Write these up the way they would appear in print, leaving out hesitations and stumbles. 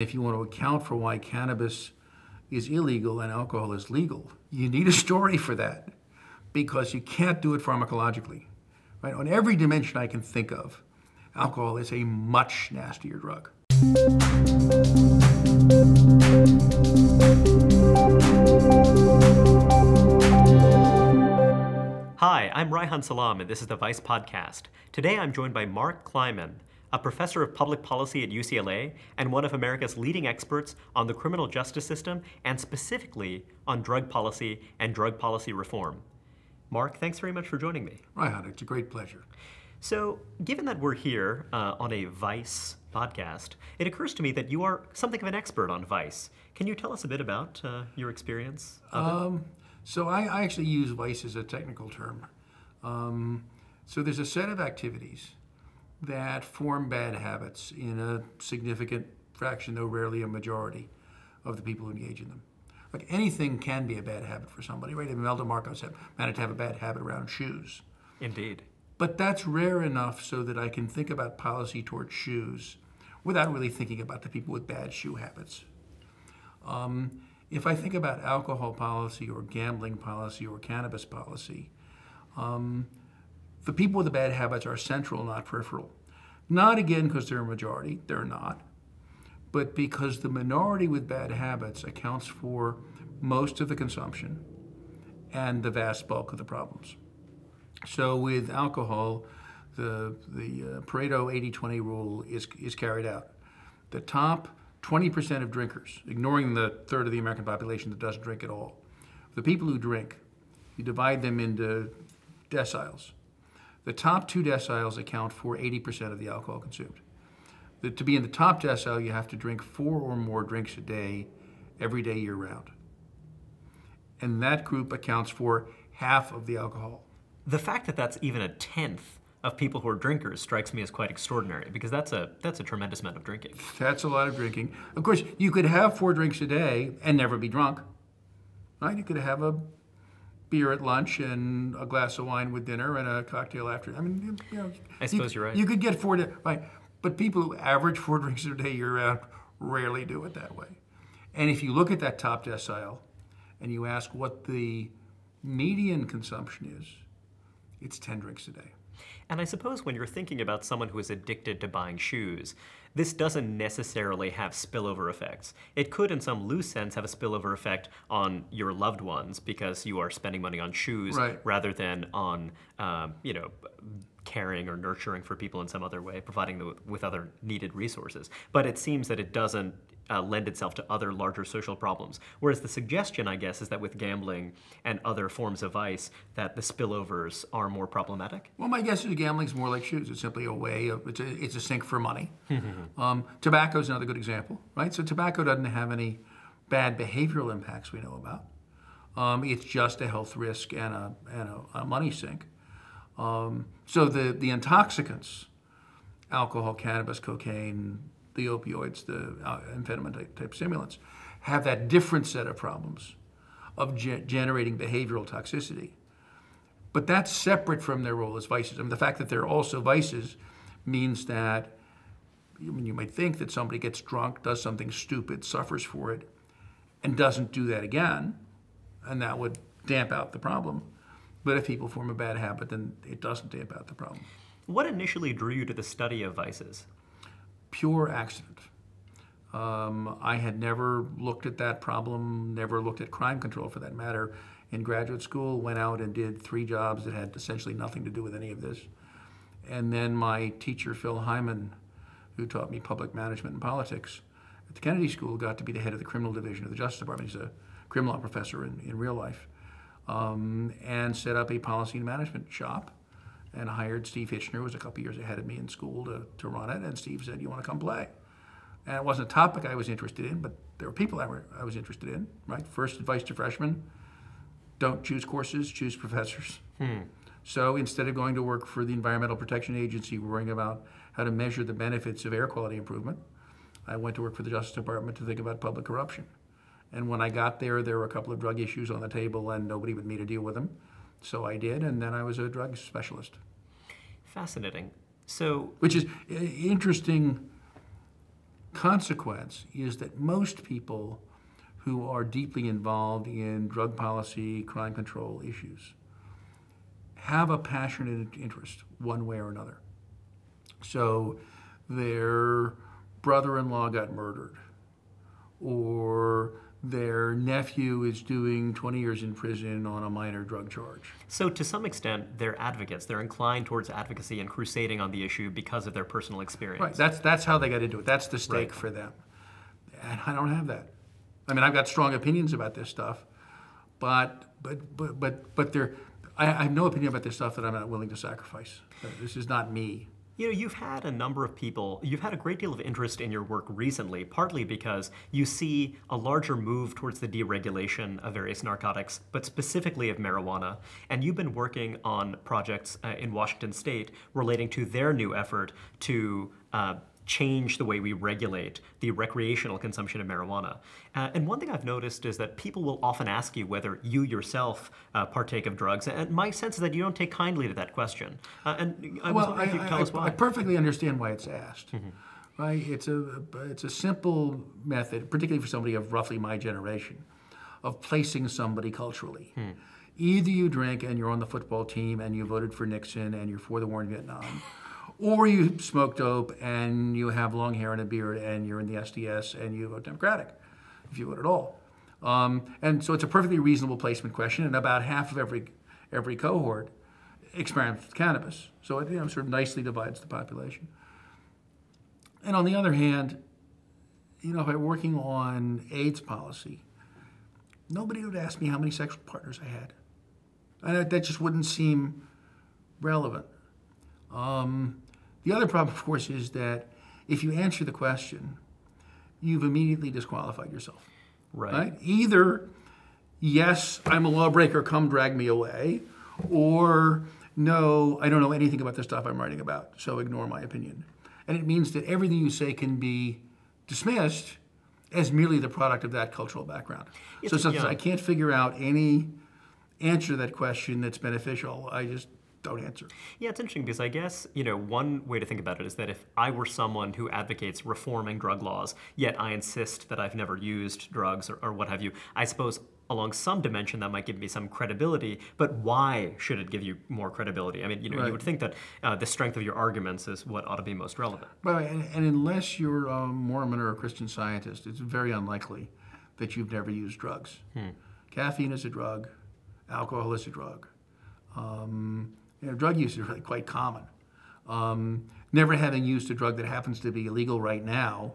If you want to account for why cannabis is illegal and alcohol is legal, you need a story for that because you can't do it pharmacologically. Right? On every dimension I can think of, alcohol is a much nastier drug. Hi, I'm Raihan Salam, and this is the Vice Podcast. Today I'm joined by Mark Kleiman, a professor of public policy at UCLA and one of America's leading experts on the criminal justice system and specifically on drug policy and drug policy reform. Mark, thanks very much for joining me. Raihan, it's a great pleasure. So, given that we're here on a Vice podcast, it occurs to me that you are something of an expert on Vice. Can you tell us a bit about your experience of it? So I actually use vice as a technical term. So there's a set of activities that form bad habits in a significant fraction, though rarely a majority, of the people who engage in them. Like anything can be a bad habit for somebody, right? Imelda Marcos managed to have a bad habit around shoes. Indeed. But that's rare enough so that I can think about policy towards shoes without really thinking about the people with bad shoe habits. If I think about alcohol policy or gambling policy or cannabis policy, the people with the bad habits are central, not peripheral. Not again because they're a majority, they're not, but because the minority with bad habits accounts for most of the consumption and the vast bulk of the problems. So with alcohol, the Pareto 80-20 rule is carried out. The top 20% of drinkers, ignoring the third of the American population that doesn't drink at all, the people who drink, you divide them into deciles. The top two deciles account for 80% of the alcohol consumed. To be in the top decile, you have to drink 4 or more drinks a day, every day year-round. And that group accounts for half of the alcohol. The fact that that's even a tenth of people who are drinkers strikes me as quite extraordinary because that's a tremendous amount of drinking. That's a lot of drinking. Of course, you could have 4 drinks a day and never be drunk. Right? You could have a beer at lunch and a glass of wine with dinner and a cocktail after. I mean, you know. I suppose you're right. You could get 4, right? But people who average 4 drinks a day year-round rarely do it that way. And if you look at that top decile and you ask what the median consumption is, it's 10 drinks a day. And I suppose when you're thinking about someone who is addicted to buying shoes, this doesn't necessarily have spillover effects. It could, in some loose sense, have a spillover effect on your loved ones because you are spending money on shoes rather than on, caring or nurturing for people in some other way, providing them with other needed resources. But it seems that it doesn't lend itself to other larger social problems. Whereas the suggestion, I guess, is that with gambling and other forms of vice, that the spillovers are more problematic? Well, my guess is gambling's more like shoes. It's simply a way of, it's a sink for money. Tobacco is another good example, right? So tobacco doesn't have any bad behavioral impacts we know about. It's just a health risk and a money sink. So the intoxicants, alcohol, cannabis, cocaine, the opioids, the amphetamine-type stimulants, have that different set of problems of generating behavioral toxicity. But that's separate from their role as vices. I mean, the fact that they're also vices means that you might think that somebody gets drunk, does something stupid, suffers for it, and doesn't do that again, and that would damp out the problem. But if people form a bad habit, then it doesn't damp out the problem. What initially drew you to the study of vices? Pure accident. I had never looked at that problem, never looked at crime control for that matter. In graduate school, went out and did 3 jobs that had essentially nothing to do with any of this. And then my teacher, Phil Hyman, who taught me public management and politics at the Kennedy School, got to be the head of the criminal division of the Justice Department. He's a criminal law professor in real life. And set up a policy and management shop and hired Steve Hitchner, who was a couple years ahead of me in school, to run it. And Steve said, "You want to come play?" And it wasn't a topic I was interested in, but there were people I was interested in, right? First advice to freshmen, don't choose courses, choose professors. So instead of going to work for the Environmental Protection Agency, worrying about how to measure the benefits of air quality improvement, I went to work for the Justice Department to think about public corruption. And when I got there, there were a couple of drug issues on the table and nobody would me to deal with them. So I did, and then I was a drug specialist. Fascinating. So, which is interesting consequence is that most people who are deeply involved in drug policy, crime control issues have a passionate interest one way or another. So their brother-in-law got murdered, or their nephew is doing 20 years in prison on a minor drug charge. So to some extent, they're advocates. They're inclined towards advocacy and crusading on the issue because of their personal experience. Right, that's how they got into it. That's the stake for them. And I don't have that. I mean, I've got strong opinions about this stuff, but I have no opinion about this stuff that I'm not willing to sacrifice. This is not me. You know, you've had a number of people, you've had a great deal of interest in your work recently, partly because you see a larger move towards the deregulation of various narcotics, but specifically of marijuana. And you've been working on projects in Washington State relating to their new effort to change the way we regulate the recreational consumption of marijuana. And one thing I've noticed is that people will often ask you whether you yourself partake of drugs. And my sense is that you don't take kindly to that question. And I was wondering if you could tell us why. I perfectly understand why it's asked. Right? It's a simple method, particularly for somebody of roughly my generation, of placing somebody culturally. Either you drink and you're on the football team and you voted for Nixon and you're for the war in Vietnam, or you smoke dope and you have long hair and a beard and you're in the SDS and you vote Democratic, if you vote at all. And so it's a perfectly reasonable placement question, and about half of every cohort experiments with cannabis. So it sort of nicely divides the population. And on the other hand, if I'm working on AIDS policy, nobody would ask me how many sexual partners I had. And that just wouldn't seem relevant. The other problem, of course, is that if you answer the question, you've immediately disqualified yourself. Right? Either, yes, I'm a lawbreaker, come drag me away, or no, I don't know anything about the stuff I'm writing about, so ignore my opinion. And it means that everything you say can be dismissed as merely the product of that cultural background. So since I can't figure out any answer to that question that's beneficial, I just don't answer. Yeah, it's interesting because I guess, one way to think about it is that if I were someone who advocates reforming drug laws, yet I insist that I've never used drugs or what have you, I suppose along some dimension that might give me some credibility, but why should it give you more credibility? I mean, you would think that the strength of your arguments is what ought to be most relevant. Right, and unless you're a Mormon or a Christian Scientist, it's very unlikely that you've never used drugs. Caffeine is a drug, alcohol is a drug. Drug use is really quite common. Never having used a drug that happens to be illegal right now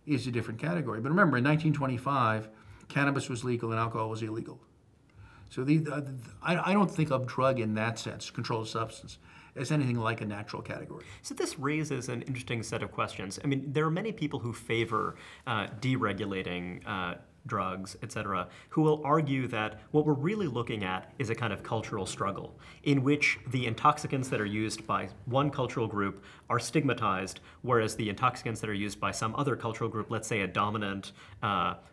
is a different category. But remember, in 1925, cannabis was legal and alcohol was illegal. So I don't think of drug in that sense, controlled substance, as anything like a natural category. So this raises an interesting set of questions. I mean, there are many people who favor deregulating drugs, et cetera, who will argue that what we're really looking at is a kind of cultural struggle in which the intoxicants that are used by one cultural group are stigmatized, whereas the intoxicants that are used by some other cultural group, let's say a dominant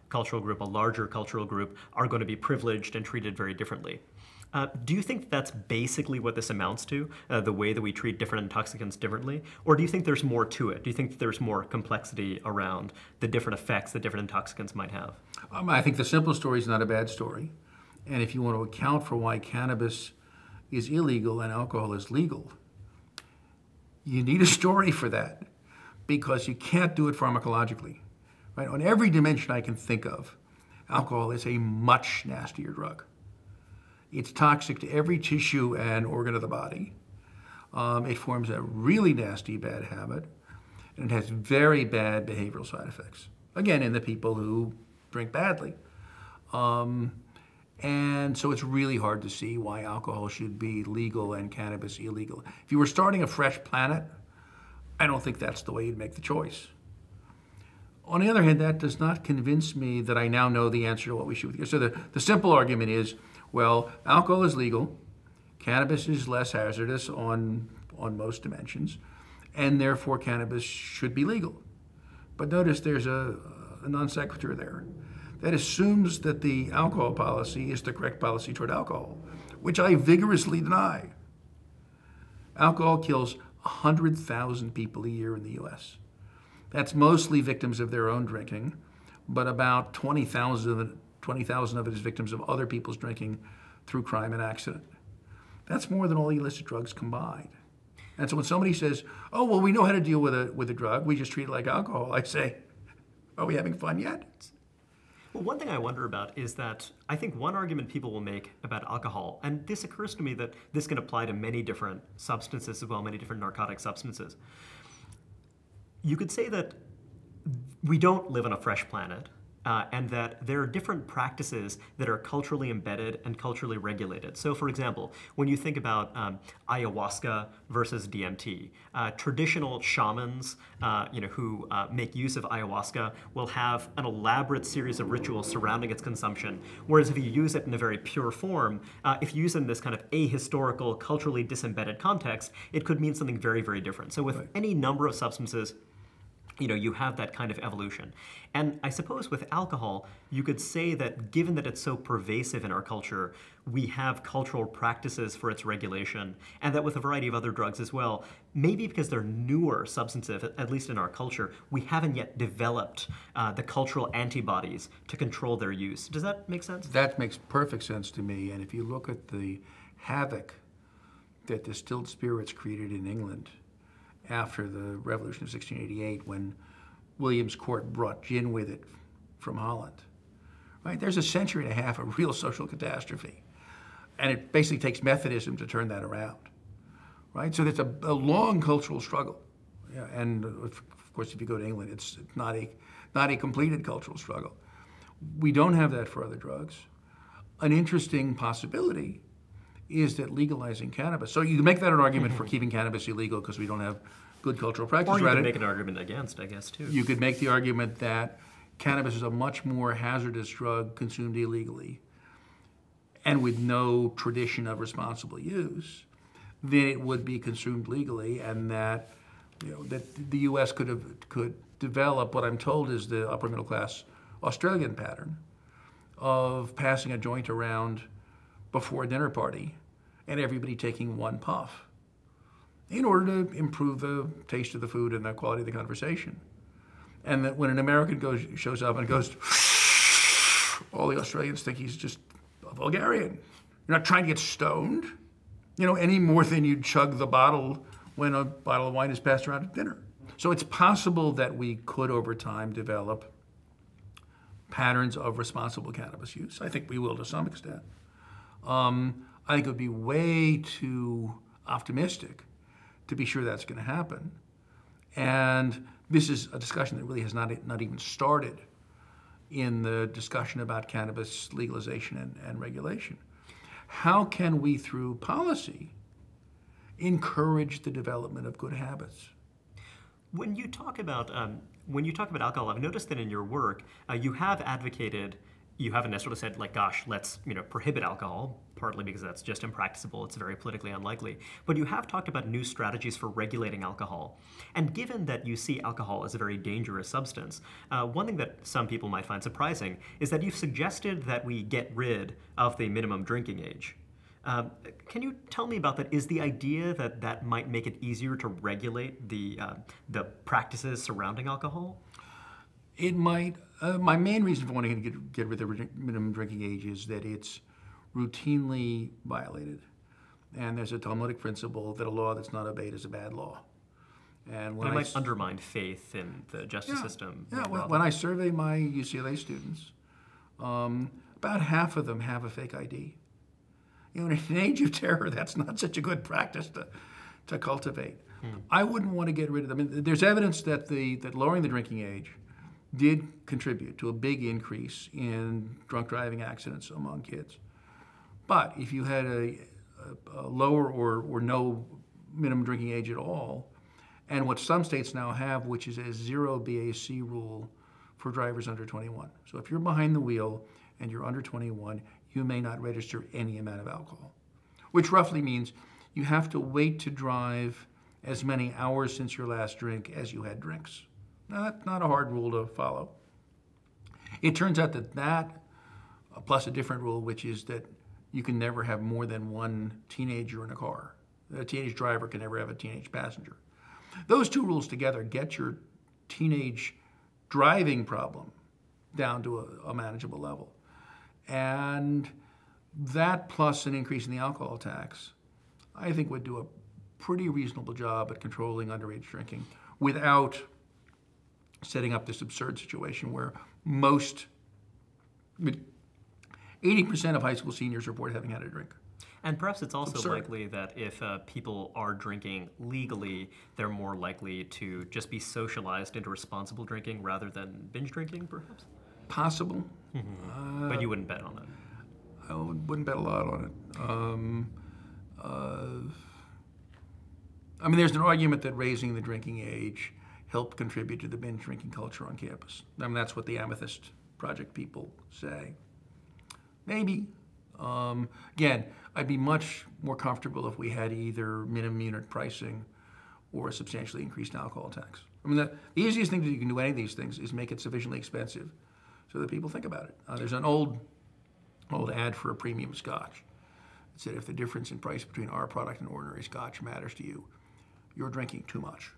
cultural group, a larger cultural group, are going to be privileged and treated very differently. Do you think that's basically what this amounts to, the way that we treat different intoxicants differently? Or do you think there's more to it? Do you think there's more complexity around the different effects that different intoxicants might have? I think the simple story is not a bad story. And if you want to account for why cannabis is illegal and alcohol is legal, you need a story for that, because you can't do it pharmacologically. Right? On every dimension I can think of, alcohol is a much nastier drug. It's toxic to every tissue and organ of the body. It forms a really nasty bad habit, and it has very bad behavioral side effects. Again, in the people who drink badly. And so it's really hard to see why alcohol should be legal and cannabis illegal. If you were starting a fresh planet, I don't think that's the way you'd make the choice. On the other hand, that does not convince me that I now know the answer to what we should do. So the simple argument is, well, alcohol is legal, cannabis is less hazardous on most dimensions, and therefore cannabis should be legal. But notice there's a non sequitur there. That assumes that the alcohol policy is the correct policy toward alcohol, which I vigorously deny. Alcohol kills 100,000 people a year in the US. That's mostly victims of their own drinking, but about 20,000 of it is victims of other people's drinking through crime and accident. That's more than all illicit drugs combined. And so when somebody says, "Oh, well, we know how to deal with a drug. We just treat it like alcohol," I say, "Are we having fun yet?" Well, one thing I wonder about is that I think one argument people will make about alcohol, and this occurs to me that this can apply to many different substances as well, many different narcotic substances. You could say that we don't live on a fresh planet, and that there are different practices that are culturally embedded and culturally regulated. So, for example, when you think about ayahuasca versus DMT, traditional shamans, who make use of ayahuasca will have an elaborate series of rituals surrounding its consumption. Whereas if you use it in a very pure form, if you use it in this kind of ahistorical, culturally disembedded context, it could mean something very, very different. So, with any number of substances, you have that kind of evolution. And I suppose with alcohol, you could say that given that it's so pervasive in our culture, we have cultural practices for its regulation, and that with a variety of other drugs as well, maybe because they're newer substances, at least in our culture, we haven't yet developed the cultural antibodies to control their use. Does that make sense? That makes perfect sense to me. And if you look at the havoc that distilled spirits created in England after the Revolution of 1688, when William's court brought gin with it from Holland, right? There's a century and a half of real social catastrophe. And it basically takes Methodism to turn that around, right? So there's a long cultural struggle. Yeah, and of course, if you go to England, it's not a completed cultural struggle. We don't have that for other drugs. An interesting possibility is that legalizing cannabis. So you can make that an argument for keeping cannabis illegal because we don't have good cultural practice. Or you can make an argument against, I guess, too. You could make the argument that cannabis is a much more hazardous drug consumed illegally and with no tradition of responsible use than it would be consumed legally, and that that the U.S. could develop what I'm told is the upper middle class Australian pattern of passing a joint around before a dinner party and everybody taking one puff in order to improve the taste of the food and the quality of the conversation. And that when an American shows up and goes, all the Australians think he's just a vulgarian. You're not trying to get stoned, any more than you'd chug the bottle when a bottle of wine is passed around at dinner. So it's possible that we could, over time, develop patterns of responsible cannabis use. I think we will to some extent. I think it would be way too optimistic to be sure that's going to happen. And this is a discussion that really has not even started in the discussion about cannabis legalization and regulation. How can we, through policy, encourage the development of good habits? When you talk about alcohol, I've noticed that in your work, you have advocated. You haven't necessarily said, like, gosh, let's prohibit alcohol, partly because that's just impracticable. It's very politically unlikely. But you have talked about new strategies for regulating alcohol. And given that you see alcohol as a very dangerous substance, one thing that some people might find surprising is that you've suggested that we get rid of the minimum drinking age. Can you tell me about that? Is the idea that that might make it easier to regulate the practices surrounding alcohol? It might. My main reason for wanting to get rid of the minimum drinking age is that it's routinely violated. And there's a Talmudic principle that a law that's not obeyed is a bad law. And when it might undermine faith in the justice system. Yeah, when I survey my UCLA students, about half of them have a fake ID. In an age of terror, that's not such a good practice to cultivate. I wouldn't want to get rid of them. I mean, there's evidence that that lowering the drinking age did contribute to a big increase in drunk driving accidents among kids. But if you had a lower or no minimum drinking age at all, and what some states now have, which is a 0 BAC rule for drivers under 21. So if you're behind the wheel and you're under 21, you may not register any amount of alcohol, which roughly means you have to wait to drive as many hours since your last drink as you had drinks. Now, that's not a hard rule to follow. It turns out that plus a different rule, which is that you can never have more than one teenager in a car. A teenage driver can never have a teenage passenger. Those two rules together get your teenage driving problem down to a manageable level. And that plus an increase in the alcohol tax, I think would do a pretty reasonable job at controlling underage drinking without setting up this absurd situation where 80% of high school seniors report having had a drink. And perhaps it's also Absurd. likely that if people are drinking legally, they're more likely to just be socialized into responsible drinking rather than binge drinking, perhaps? Possible. But you wouldn't bet on that. I wouldn't bet a lot on it. I mean, there's an argument that raising the drinking age helped contribute to the binge drinking culture on campus. I mean, that's what the Amethyst Project people say. Maybe. Again, I'd be much more comfortable if we had either minimum unit pricing or a substantially increased alcohol tax. I mean, the easiest thing that you can do any of these things is make it sufficiently expensive so that people think about it. There's an old ad for a premium scotch. It said, if the difference in price between our product and ordinary scotch matters to you, you're drinking too much.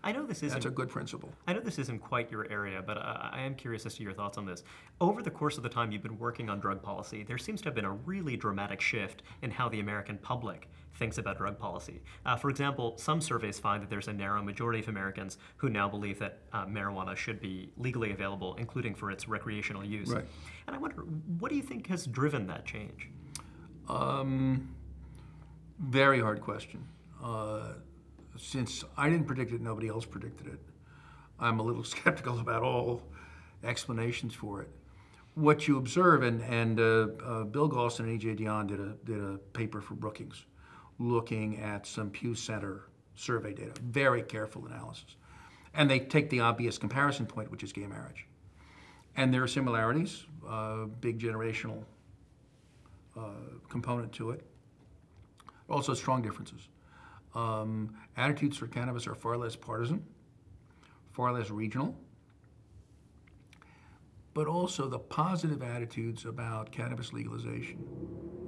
I know this isn't. That's a good principle. I know this isn't quite your area, but I am curious as to your thoughts on this. Over the course of the time you've been working on drug policy, there seems to have been a really dramatic shift in how the American public thinks about drug policy. For example, some surveys find that there's a narrow majority of Americans who now believe that marijuana should be legally available, including for its recreational use. Right. And I wonder, what do you think has driven that change? Very hard question. Since I didn't predict it, nobody else predicted it. I'm a little skeptical about all explanations for it. What you observe, and Bill Galston and E.J. Dionne did a paper for Brookings looking at some Pew Center survey data, very careful analysis. And they take the obvious comparison point, which is gay marriage. And there are similarities, big generational component to it, also strong differences. Attitudes for cannabis are far less partisan, far less regional, but also the positive attitudes about cannabis legalization,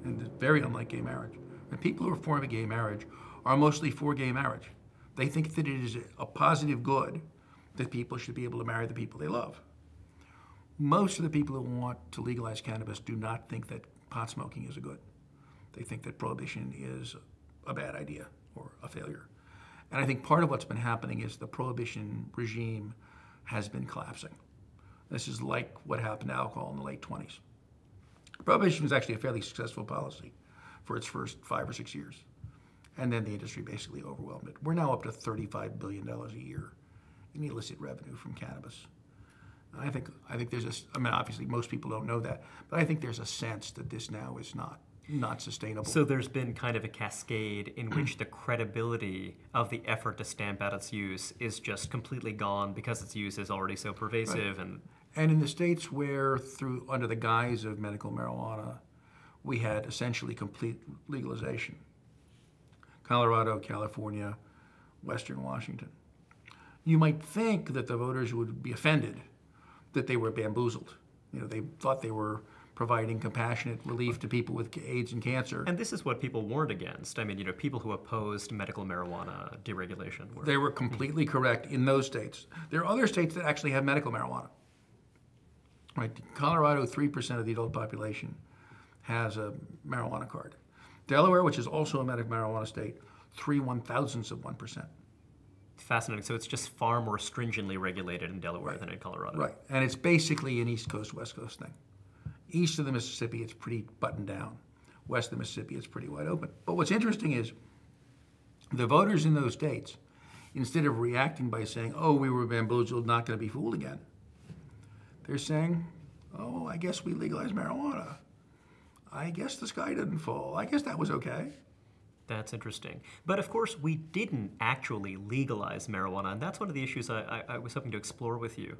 and it's very unlike gay marriage. And people who are for gay marriage are mostly for gay marriage. They think that it is a positive good that people should be able to marry the people they love. Most of the people who want to legalize cannabis do not think that pot smoking is a good. They think that prohibition is a bad idea or a failure. And I think part of what's been happening is the prohibition regime has been collapsing. This is like what happened to alcohol in the late 20s. Prohibition was actually a fairly successful policy for its first 5 or 6 years. And then the industry basically overwhelmed it. We're now up to $35 billion a year in illicit revenue from cannabis. And I think there's I mean, obviously most people don't know that, but I think there's a sense that this now is not sustainable. So there's been kind of a cascade in which the credibility of the effort to stamp out its use is just completely gone because its use is already so pervasive. Right. And in the states where, under the guise of medical marijuana, we had essentially complete legalization, Colorado, California, Western Washington, you might think that the voters would be offended that they were bamboozled. You know, they thought they were providing compassionate relief to people with AIDS and cancer. And this is what people warned against. I mean, you know, people who opposed medical marijuana deregulation. They were completely correct in those states. There are other states that actually have medical marijuana. Right? Colorado, 3% of the adult population has a marijuana card. Delaware, which is also a medical marijuana state, 3/1000%. Fascinating. So it's just far more stringently regulated in Delaware than in Colorado. Right. And it's basically an East Coast, West Coast thing. East of the Mississippi, it's pretty buttoned down. West of the Mississippi, it's pretty wide open. But what's interesting is the voters in those states, instead of reacting by saying, oh, we were bamboozled, not going to be fooled again, they're saying, oh, I guess we legalized marijuana. I guess the sky didn't fall. I guess that was okay. That's interesting. But of course, we didn't actually legalize marijuana, and that's one of the issues I was hoping to explore with you.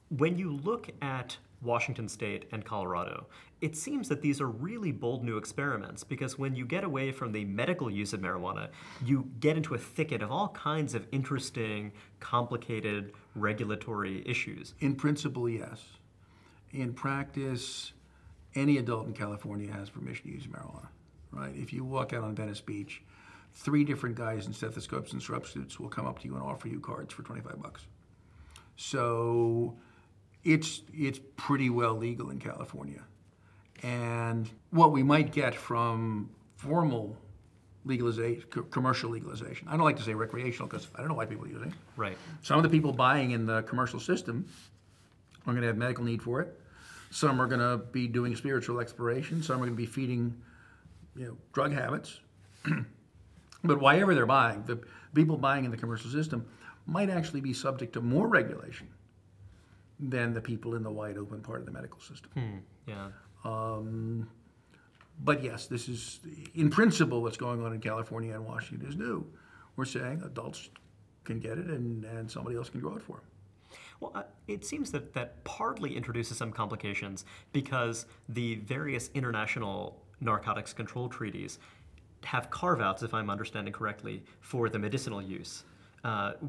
When you look at Washington State and Colorado, it seems that these are really bold new experiments because when you get away from the medical use of marijuana, you get into a thicket of all kinds of interesting, complicated regulatory issues. In principle, yes. In practice, any adult in California has permission to use marijuana. Right? If you walk out on Venice Beach, 3 different guys in stethoscopes and scrub suits will come up to you and offer you cards for $25. So it's pretty well legal in California. And what we might get from formal legalization, commercial legalization, I don't like to say recreational because I don't know why people are using it. Right. Some of the people buying in the commercial system are going to have medical need for it. Some are going to be doing spiritual exploration. Some are going to be feeding, drug habits. But wherever they're buying, the people buying in the commercial system might actually be subject to more regulation than the people in the wide open part of the medical system. Yeah. But yes, this is, in principle, what's going on in California and Washington is new. We're saying adults can get it and somebody else can grow it for them. Well, it seems that partly introduces some complications because the various international narcotics control treaties have carve-outs, if I'm understanding correctly, for the medicinal use,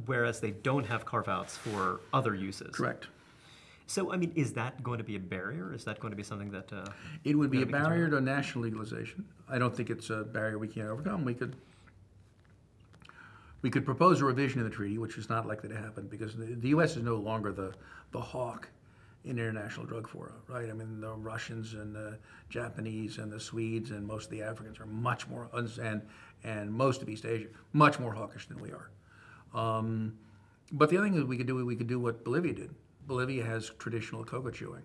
whereas they don't have carve-outs for other uses. Correct. So, I mean, is that going to be a barrier? Is that going to be something that... It would be a barrier to national legalization. I don't think it's a barrier we can't overcome. We could propose a revision of the treaty, which is not likely to happen because the U.S. is no longer the hawk in international drug fora, right? I mean, the Russians and the Japanese and the Swedes and most of the Africans are much more, and most of East Asia, much more hawkish than we are. But the other thing is we could do what Bolivia did. Bolivia has traditional coca chewing,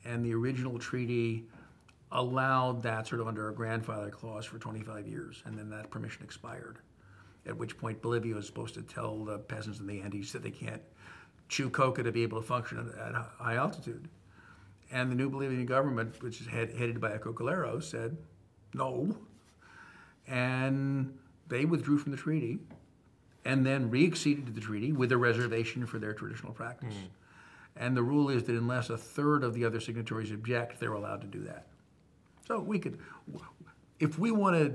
and the original treaty allowed that sort of under a grandfather clause for 25 years, and then that permission expired, at which point Bolivia was supposed to tell the peasants in the Andes that they can't chew coca to be able to function at high altitude. And the new Bolivian government, which is headed by a cocalero, said no, and they withdrew from the treaty and then re-acceded to the treaty with a reservation for their traditional practice. And the rule is that unless a third of the other signatories object, they're allowed to do that. So we could, if we want to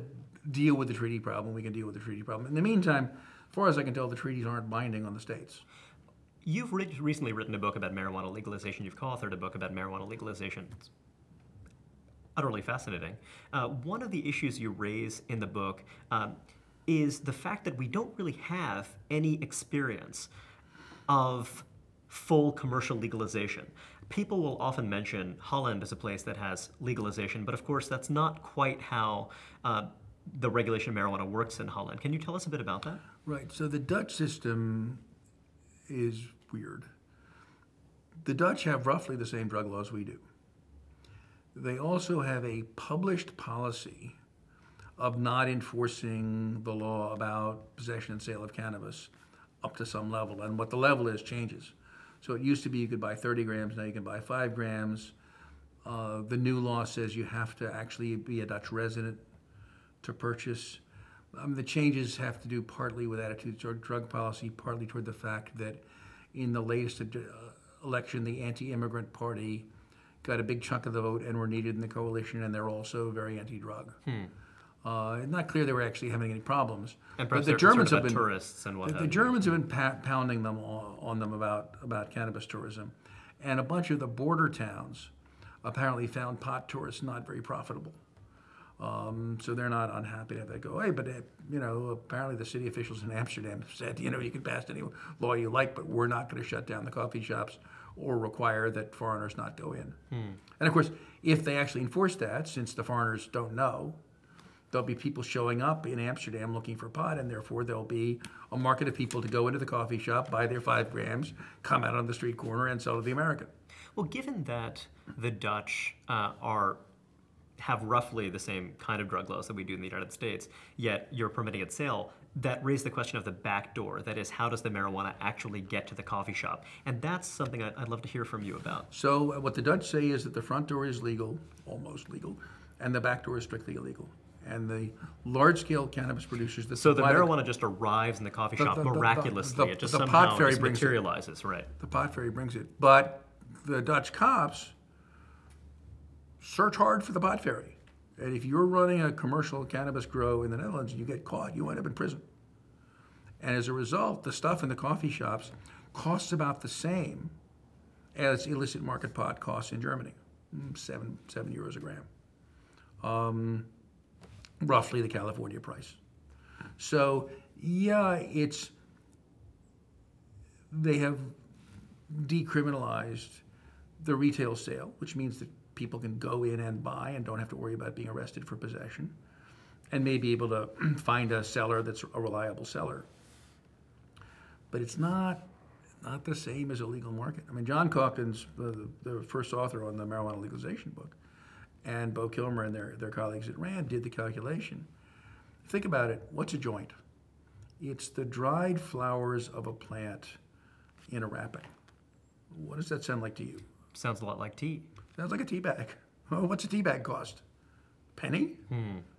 deal with the treaty problem, we can deal with the treaty problem. In the meantime, as far as I can tell, the treaties aren't binding on the states. You've recently written a book about marijuana legalization. You've co-authored a book about marijuana legalization. It's utterly fascinating. One of the issues you raise in the book is the fact that we don't really have any experience of full commercial legalization. People will often mention Holland as a place that has legalization, but of course that's not quite how the regulation of marijuana works in Holland. Can you tell us a bit about that? Right, so the Dutch system is weird. The Dutch have roughly the same drug laws we do. They also have a published policy of not enforcing the law about possession and sale of cannabis up to some level, and what the level is changes. So it used to be you could buy 30 grams, now you can buy 5 grams. The new law says you have to actually be a Dutch resident to purchase. The changes have to do partly with attitudes toward drug policy, partly toward the fact that in the latest election, the anti-immigrant party got a big chunk of the vote and were needed in the coalition, and they're also very anti-drug. Not clear they were actually having any problems. And perhaps but the Germans have been tourists and what the Germans have been pounding them on them about cannabis tourism, and a bunch of the border towns apparently found pot tourists not very profitable. So they're not unhappy to have that go. Hey, but apparently the city officials in Amsterdam said, you can pass any law you like, but we're not going to shut down the coffee shops or require that foreigners not go in. And of course, if they actually enforce that, since the foreigners don't know, there'll be people showing up in Amsterdam looking for pot, and therefore there'll be a market of people to go into the coffee shop, buy their 5 grams, come out on the street corner, and sell to the American. Well, given that the Dutch have roughly the same kind of drug laws that we do in the United States, yet you're permitting its sale, that raised the question of the back door. That is, how does the marijuana actually get to the coffee shop? And that's something I'd love to hear from you about. So what the Dutch say is that the front door is legal, almost legal, and the back door is strictly illegal. And the large-scale cannabis producers that so the marijuana just arrives in the coffee shop miraculously. It just somehow just materializes, right? The pot fairy brings it. But the Dutch cops search hard for the pot fairy. And if you're running a commercial cannabis grow in the Netherlands and you get caught, you wind up in prison. And as a result, the stuff in the coffee shops costs about the same as illicit market pot costs in Germany, 7 euros a gram. Roughly the California price. So yeah, they have decriminalized the retail sale, which means that people can go in and buy and don't have to worry about being arrested for possession, and may be able to find a seller that's a reliable seller. But it's not the same as a legal market. I mean, John Calkins, the first author on the marijuana legalization book, and Bo Kilmer and their colleagues at RAND did the calculation. Think about it. What's a joint? It's the dried flowers of a plant in a wrapping. What does that sound like to you? Sounds a lot like tea. Sounds like a tea bag. Oh, what's a tea bag cost? Penny?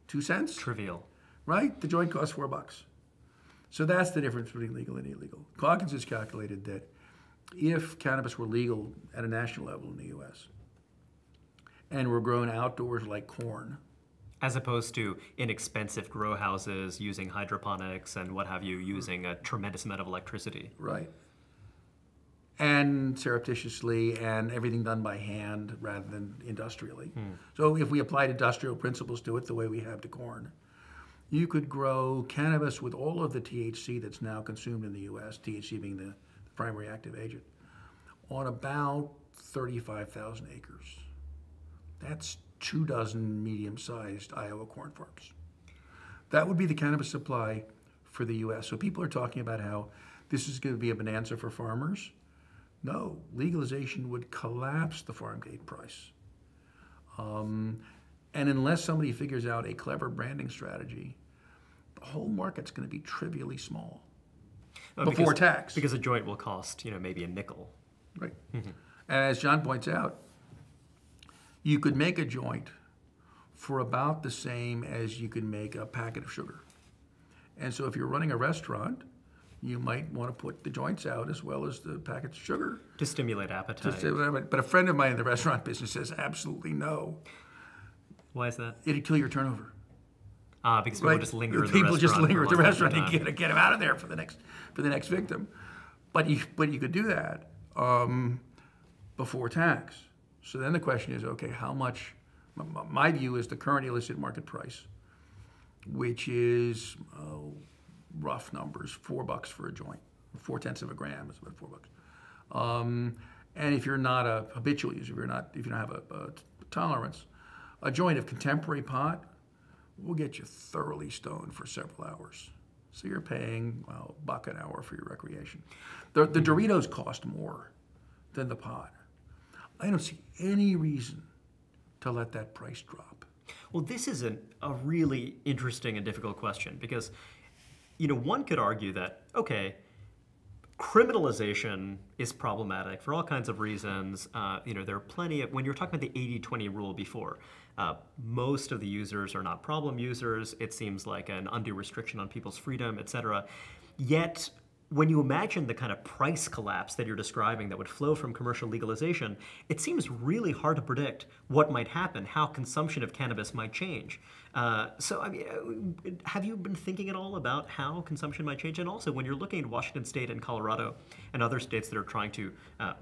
2 cents? Trivial. Right? The joint costs $4. So that's the difference between legal and illegal. Calkins has calculated that if cannabis were legal at a national level in the U.S. and were grown outdoors like corn, as opposed to inexpensive grow houses using hydroponics and what have you, using a tremendous amount of electricity. right, and surreptitiously, and everything done by hand rather than industrially. So if we applied industrial principles to it the way we have to corn, you could grow cannabis with all of the THC that's now consumed in the U.S., THC being the primary active agent, on about 35,000 acres. That's 24 medium-sized Iowa corn farms. That would be the cannabis supply for the U.S. So people are talking about how this is going to be a bonanza for farmers. No, legalization would collapse the farm gate price. And unless somebody figures out a clever branding strategy, the whole market's going to be trivially small before tax. Because a joint will cost, maybe a nickel. Right. And as John points out, you could make a joint for about the same as you could make a packet of sugar. And so if you're running a restaurant, you might want to put the joints out as well as the packets of sugar. To stimulate appetite. But a friend of mine in the restaurant business says absolutely no. Why is that? It'd kill your turnover. Because people just linger at the People restaurant. just linger at the for a long restaurant and time. get them out of there for the next victim. But you could do that before tax. So then the question is, okay, how much? My view is the current illicit market price, which is rough numbers, $4 for a joint, 0.4 of a gram is about $4. And if you're not a habitual user, if you don't have a tolerance, a joint of contemporary pot will get you thoroughly stoned for several hours. So you're paying $1 an hour for your recreation. The Doritos cost more than the pot. I don't see any reason to let that price drop. Well, this is a really interesting and difficult question because, one could argue that, okay, criminalization is problematic for all kinds of reasons. There are plenty of, when you're talking about the 80-20 rule before, most of the users are not problem users. It seems like an undue restriction on people's freedom, et cetera. Yet, when you imagine the kind of price collapse that you're describing that would flow from commercial legalization, it seems really hard to predict what might happen, how consumption of cannabis might change. Have you been thinking at all about how consumption might change? And also, when you're looking at Washington State and Colorado and other states that are trying to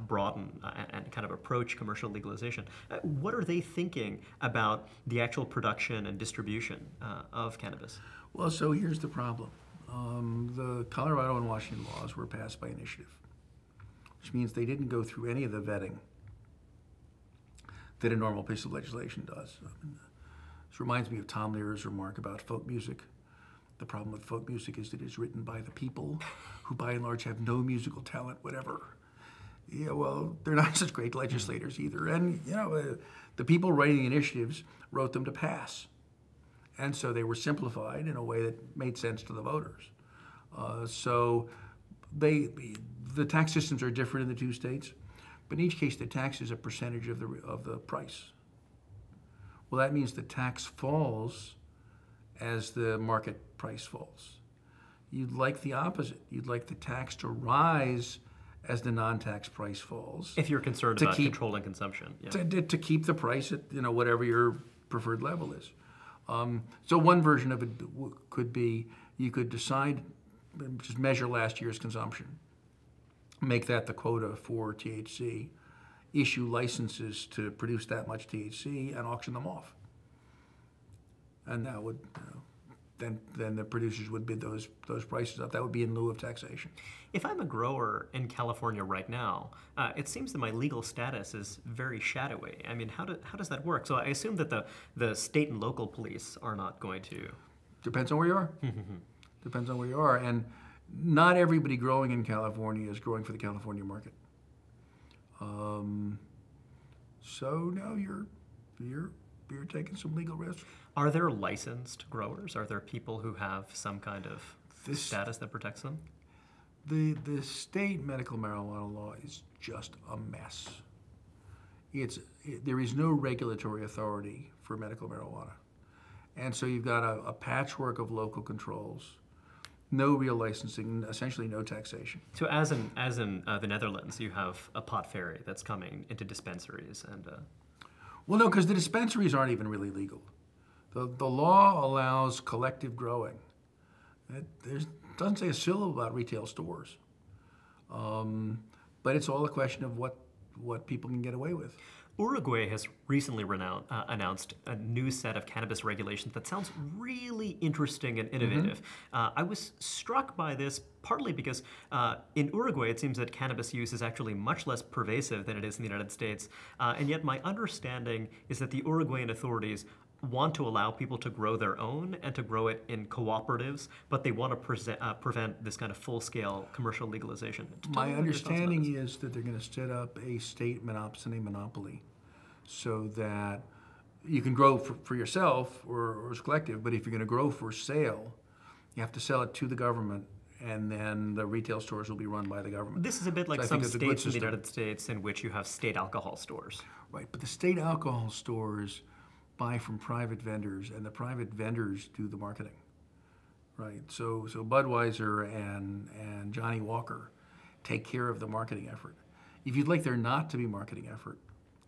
broaden and kind of approach commercial legalization, what are they thinking about the actual production and distribution of cannabis? Well, so here's the problem. The Colorado and Washington laws were passed by initiative, which means they didn't go through any of the vetting that a normal piece of legislation does. This reminds me of Tom Lehrer's remark about folk music. The problem with folk music is that it's written by the people who by and large have no musical talent, whatever. Yeah, well, they're not such great legislators either. And, the people writing the initiatives wrote them to pass. And so they were simplified in a way that made sense to the voters. So the tax systems are different in the two states, but in each case the tax is a percentage of the price. Well, that means the tax falls as the market price falls. You'd like the opposite. You'd like the tax to rise as the non-tax price falls. If you're concerned about controlling consumption. Yeah. To keep the price at whatever your preferred level is. So one version of it could be you could decide, just measure last year's consumption, make that the quota for THC, issue licenses to produce that much THC, and auction them off. And that would then the producers would bid those prices up. That would be in lieu of taxation. If I'm a grower in California right now, it seems that my legal status is very shadowy. I mean, how does that work? So I assume that the state and local police are not going to. Depends on where you are. Depends on where you are, and not everybody growing in California is growing for the California market. So no, you're taking some legal risk. Are there licensed growers? Are there people who have some kind of status that protects them? The state medical marijuana law is just a mess. There is no regulatory authority for medical marijuana. And so you've got a patchwork of local controls, no real licensing, essentially no taxation. So as in the Netherlands, you have a pot ferry that's coming into dispensaries and. Well, no, because the dispensaries aren't even really legal. The law allows collective growing. It doesn't say a syllable about retail stores, but it's all a question of what people can get away with. Uruguay has recently announced a new set of cannabis regulations that sounds really interesting and innovative. I was struck by this partly because in Uruguay it seems that cannabis use is actually much less pervasive than it is in the United States. And yet my understanding is that the Uruguayan authorities want to allow people to grow their own and to grow it in cooperatives, but they want to prevent this kind of full-scale commercial legalization. My understanding is that they're going to set up a state monopoly so that you can grow for yourself or as a collective, but if you're going to grow for sale, you have to sell it to the government, and then the retail stores will be run by the government. This is a bit like some states in the United States in which you have state alcohol stores. Right, but the state alcohol stores buy from private vendors, and the private vendors do the marketing, right? So Budweiser and Johnny Walker take care of the marketing effort. If you'd like there not to be marketing effort,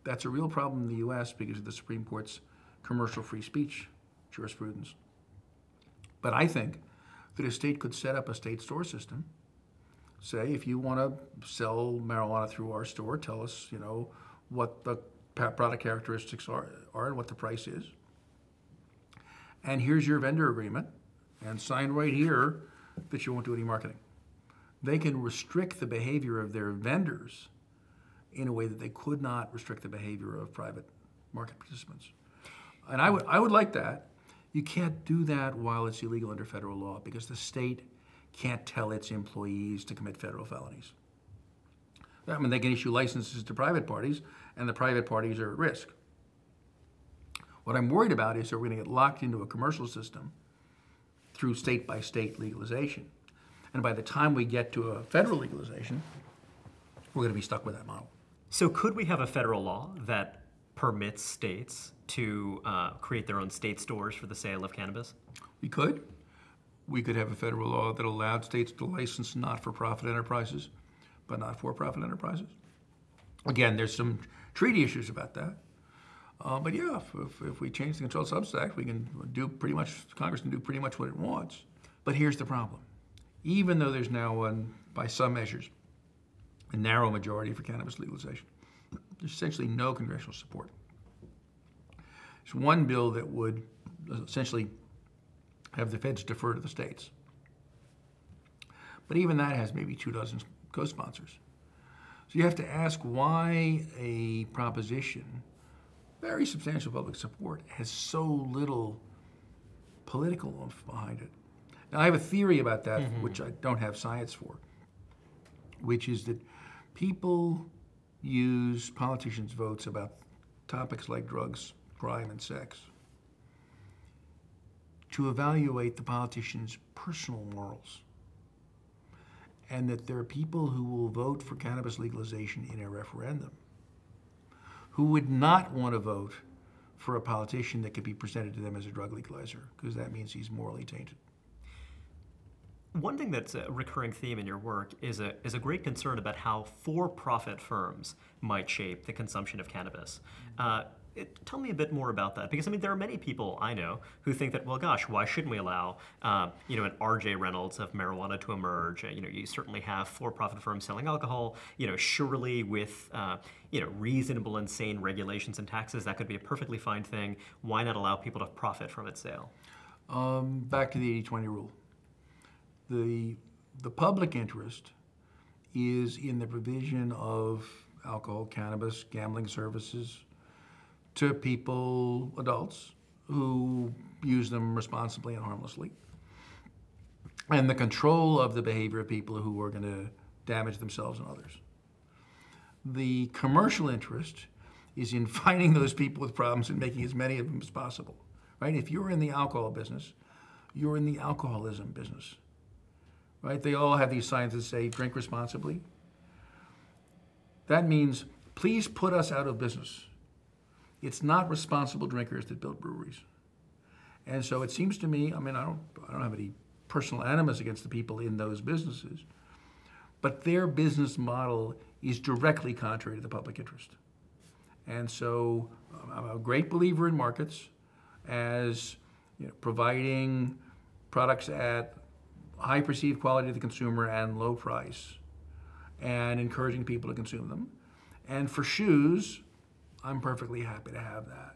that's a real problem in the U.S. because of the Supreme Court's commercial free speech jurisprudence. But I think that a state could set up a state store system. Say, if you want to sell marijuana through our store, tell us, what the product characteristics are and what the price is. And here's your vendor agreement, and sign right here that you won't do any marketing. They can restrict the behavior of their vendors in a way that they could not restrict the behavior of private market participants. And I would like that. You can't do that while it's illegal under federal law because the state can't tell its employees to commit federal felonies. I mean, they can issue licenses to private parties, and the private parties are at risk. What I'm worried about is that we're going to get locked into a commercial system through state-by-state legalization. And by the time we get to a federal legalization, we're going to be stuck with that model. So could we have a federal law that permits states to create their own state stores for the sale of cannabis? We could. We could have a federal law that allowed states to license not-for-profit enterprises, but not for-profit enterprises. Again, there's some treaty issues about that. But yeah, if we change the Controlled Substance Act, we can do pretty much, Congress can do pretty much what it wants. But here's the problem. Even though there's now, by some measures, a narrow majority for cannabis legalization, there's essentially no congressional support. There's one bill that would essentially have the feds defer to the states. But even that has maybe 24 co-sponsors. So you have to ask why a proposition, very substantial public support, has so little political oomph behind it. Now, I have a theory about that, which I don't have science for, which is that people use politicians' votes about topics like drugs, crime, and sex to evaluate the politician's personal morals. And that there are people who will vote for cannabis legalization in a referendum who would not want to vote for a politician that could be presented to them as a drug legalizer, because that means he's morally tainted. One thing that's a recurring theme in your work is a great concern about how for-profit firms might shape the consumption of cannabis. Tell me a bit more about that, because I mean there are many people I know who think that, well, gosh, why shouldn't we allow an R.J. Reynolds of marijuana to emerge? You certainly have for-profit firms selling alcohol. Surely with reasonable and sane regulations and taxes, that could be a perfectly fine thing. Why not allow people to profit from its sale? Back to the 80-20 rule. The public interest is in the provision of alcohol, cannabis, gambling services to people, adults, who use them responsibly and harmlessly, and the control of the behavior of people who are going to damage themselves and others. The commercial interest is in finding those people with problems and making as many of them as possible, right? If you're in the alcohol business, you're in the alcoholism business, right? They all have these signs that say, drink responsibly. That means, please put us out of business. It's not responsible drinkers that build breweries. And so it seems to me, I mean, I don't have any personal animus against the people in those businesses, but their business model is directly contrary to the public interest. And so I'm a great believer in markets as providing products at high perceived quality to the consumer and low price, and encouraging people to consume them. And for shoes, I'm perfectly happy to have that.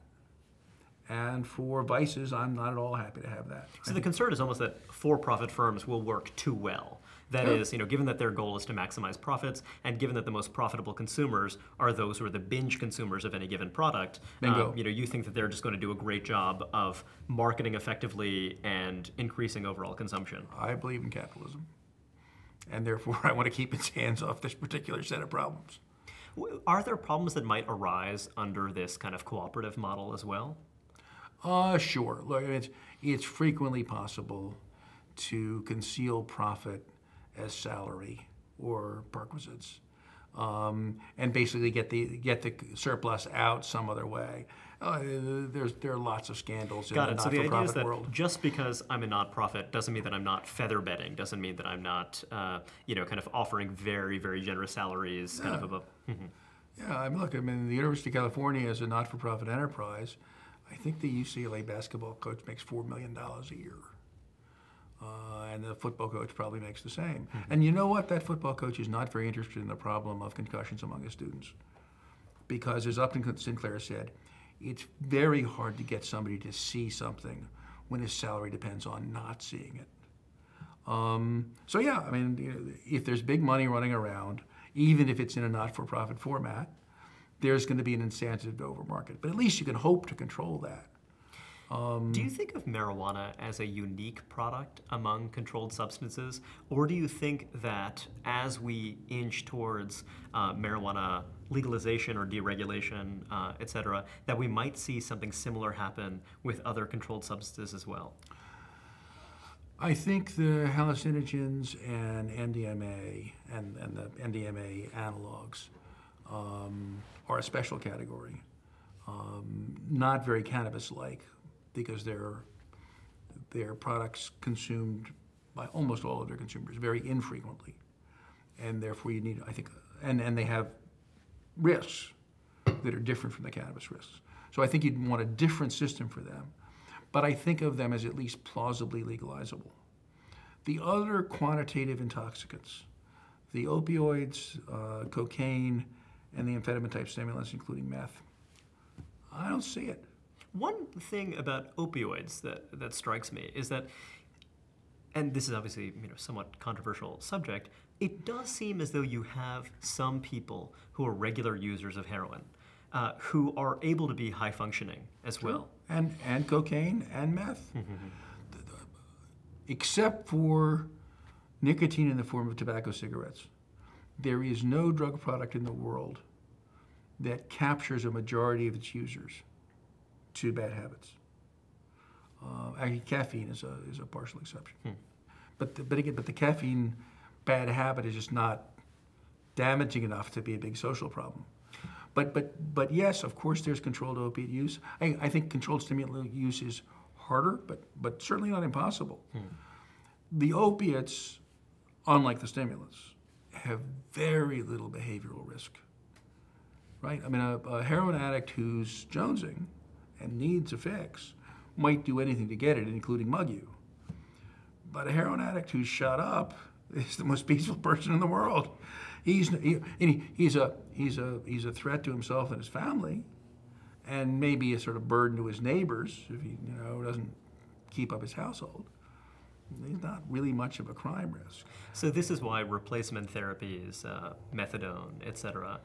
And for vices, I'm not at all happy to have that. So the concern is almost that for-profit firms will work too well. That is, given that their goal is to maximize profits, and given that the most profitable consumers are those who are the binge consumers of any given product, you think that they're just going to do a great job of marketing effectively and increasing overall consumption. I believe in capitalism, and therefore I want to keep its hands off this particular set of problems. Are there problems that might arise under this kind of cooperative model as well? Sure. Look, it's frequently possible to conceal profit as salary or perquisites, and basically get the surplus out some other way. There are lots of scandals in the not-for-profit world. So the idea is that just because I'm a nonprofit doesn't mean that I'm not feather bedding, doesn't mean that I'm not, kind of offering very, very generous salaries, kind of above. Yeah, I mean, the University of California is a not-for-profit enterprise. I think the UCLA basketball coach makes $4 million a year. And the football coach probably makes the same. And you know what? That football coach is not very interested in the problem of concussions among his students. Because, as Upton Sinclair said, it's very hard to get somebody to see something when his salary depends on not seeing it. So yeah, I mean, if there's big money running around, even if it's in a not-for-profit format, there's going to be an incentive to overmarket. But at least you can hope to control that. Do you think of marijuana as a unique product among controlled substances? Or do you think that as we inch towards marijuana legalization or deregulation, et cetera, that we might see something similar happen with other controlled substances as well? I think the hallucinogens and NDMA and the NDMA analogs are a special category, not very cannabis-like, because they're products consumed by almost all of their consumers very infrequently, and therefore you need, I think, and they have risks that are different from the cannabis risks. So I think you'd want a different system for them, but I think of them as at least plausibly legalizable. The other quantitative intoxicants, the opioids, cocaine, and the amphetamine-type stimulants, including meth, I don't see it. One thing about opioids that strikes me is that, and this is obviously somewhat controversial subject, it does seem as though you have some people who are regular users of heroin who are able to be high functioning as well. And cocaine and meth. Except for nicotine in the form of tobacco cigarettes, there is no drug product in the world that captures a majority of its users to bad habits. Actually, caffeine is a partial exception. But the caffeine bad habit is just not damaging enough to be a big social problem. But yes, of course, there's controlled opiate use. I think controlled stimulant use is harder, but certainly not impossible. The opiates, unlike the stimulants, have very little behavioral risk. Right? I mean, a heroin addict who's jonesing and needs a fix might do anything to get it, including mug you. But a heroin addict who's shut up is the most peaceful person in the world. He's a threat to himself and his family, and maybe a sort of burden to his neighbors if he doesn't keep up his household, he's not really much of a crime risk. So this is why replacement therapies, methadone, et cetera,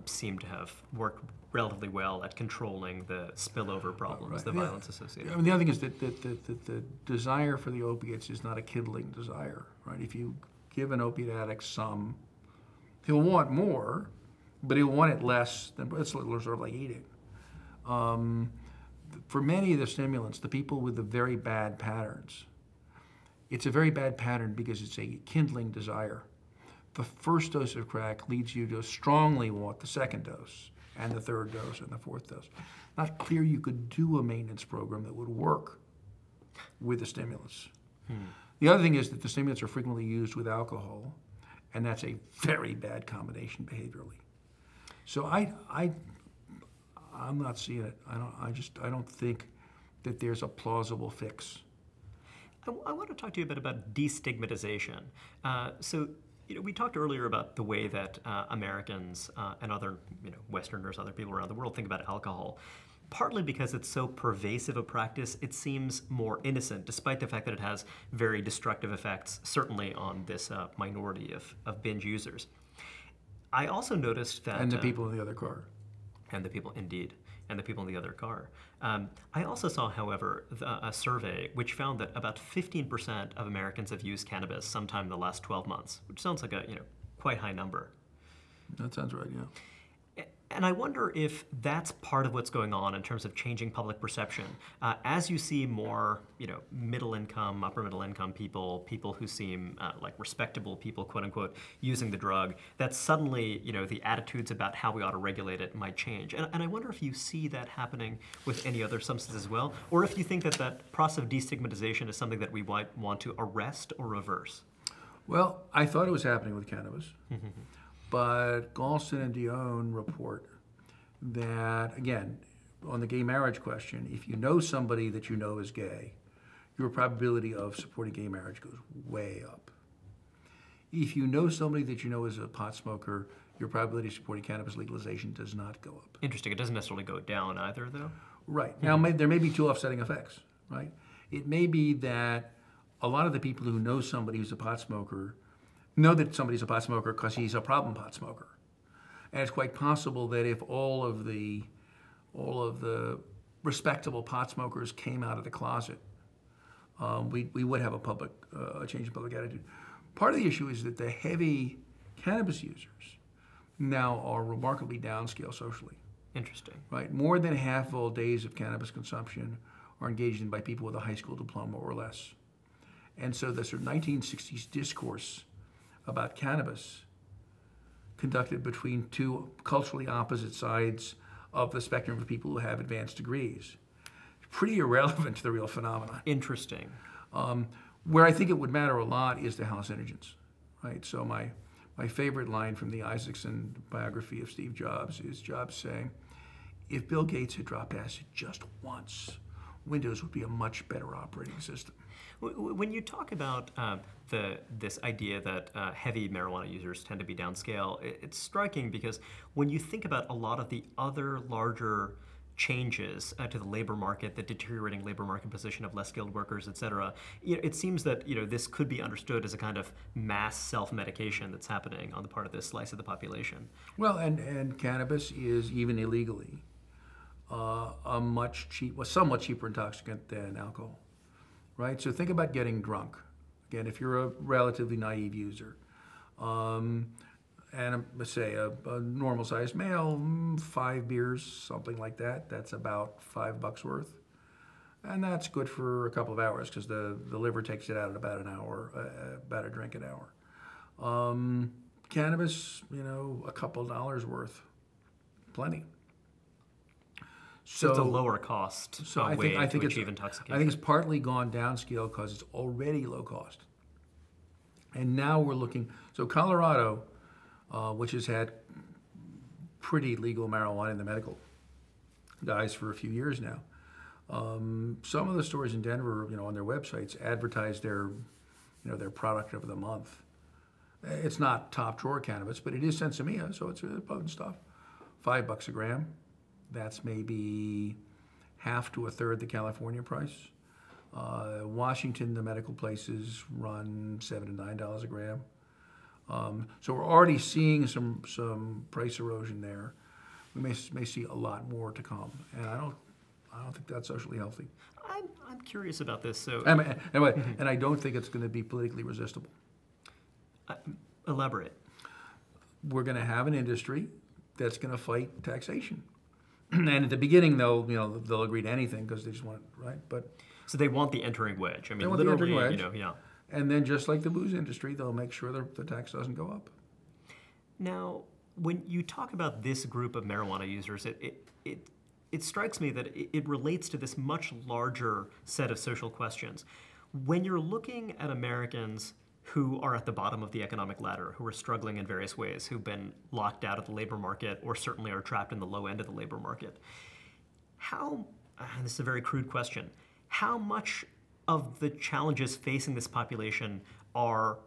seem to have worked relatively well at controlling the spillover problems, the violence associated. I mean, the other thing is that the desire for the opiates is not a kindling desire, right? If you give an opiate addict some, he'll want more, but he'll want it less than, it's sort of like eating. For many of the stimulants, the people with the very bad patterns, it's a very bad pattern because it's a kindling desire. The first dose of crack leads you to strongly want the second dose and the third dose and the fourth dose. Not clear you could do a maintenance program that would work with the stimulants. The other thing is that the stimulants are frequently used with alcohol, and that's a very bad combination behaviorally. So I'm not seeing it. I don't think that there's a plausible fix. I want to talk to you a bit about destigmatization. So, we talked earlier about the way that Americans and other, Westerners, other people around the world think about alcohol. Partly because it's so pervasive a practice, it seems more innocent, despite the fact that it has very destructive effects, certainly on this minority of binge users. I also noticed that... And the people in the other car. And the people, indeed, and the people in the other car. I also saw, however, a survey which found that about 15% of Americans have used cannabis sometime in the last 12 months, which sounds like a quite high number. That sounds right, yeah. And I wonder if that's part of what's going on in terms of changing public perception. As you see more, middle income, upper middle income people who seem like respectable people, quote unquote, using the drug, that suddenly, the attitudes about how we ought to regulate it might change. And I wonder if you see that happening with any other substance as well, or if you think that process of destigmatization is something that we might want to arrest or reverse. Well, I thought it was happening with cannabis. But Galston and Dion report that, again, on the gay marriage question, if you know somebody that you know is gay, your probability of supporting gay marriage goes way up. If you know somebody that you know is a pot smoker, your probability of supporting cannabis legalization does not go up. Interesting. It doesn't necessarily go down either, though? Right. Now, there may be two offsetting effects, right? It may be that a lot of the people who know somebody who's a pot smoker know that somebody's a pot smoker because he's a problem pot smoker. And it's quite possible that if all of the respectable pot smokers came out of the closet, we would have a change in public attitude. Part of the issue is that the heavy cannabis users now are remarkably downscale socially. Interesting. Right? More than half of all days of cannabis consumption are engaged in by people with a high school diploma or less. And so the sort of 1960s discourse about cannabis conducted between two culturally opposite sides of the spectrum of people who have advanced degrees. Pretty irrelevant to the real phenomenon. Interesting. Where I think it would matter a lot is the hallucinogens, right? So my favorite line from the Isaacson biography of Steve Jobs is Jobs saying, if Bill Gates had dropped acid just once, Windows would be a much better operating system. When you talk about this idea that heavy marijuana users tend to be downscale, it's striking because when you think about a lot of the other larger changes to the labor market, the deteriorating labor market position of less skilled workers, et cetera, it seems that this could be understood as a kind of mass self-medication that's happening on the part of this slice of the population. Well, and cannabis is even illegally a somewhat cheaper intoxicant than alcohol. Right? So think about getting drunk. Again, if you're a relatively naive user, and let's say a normal-sized male, 5 beers, something like that, that's about $5 worth. And that's good for a couple of hours because the liver takes it out in about an hour, about a drink an hour. Cannabis, a couple of dollars worth, plenty. So it's a lower cost way to achieve intoxication. I think it's partly gone downscale because it's already low cost. And now we're looking, so Colorado, which has had pretty legal marijuana in the medical guise for a few years now, some of the stores in Denver, on their websites advertise their product of the month. It's not top drawer cannabis, but it is Sensimilla, so it's potent stuff. $5 a gram. That's maybe half to a third the California price. Washington, the medical places run $7 to $9 a gram. So we're already seeing some price erosion there. We may see a lot more to come, and I don't think that's socially healthy. I'm curious about this. So And I don't think it's going to be politically resistible. Elaborate. We're going to have an industry that's going to fight taxation, and at the beginning they'll agree to anything because they just want it, right? But so they want the entering wedge. I mean, they want the literally, entering wedge. yeah. And then just like the booze industry, they'll make sure the tax doesn't go up. Now, when you talk about this group of marijuana users, it strikes me that it relates to this much larger set of social questions. When you're looking at Americans who are at the bottom of the economic ladder, who are struggling in various ways, who've been locked out of the labor market or certainly are trapped in the low end of the labor market, this is a very crude question, how much of the challenges facing this population are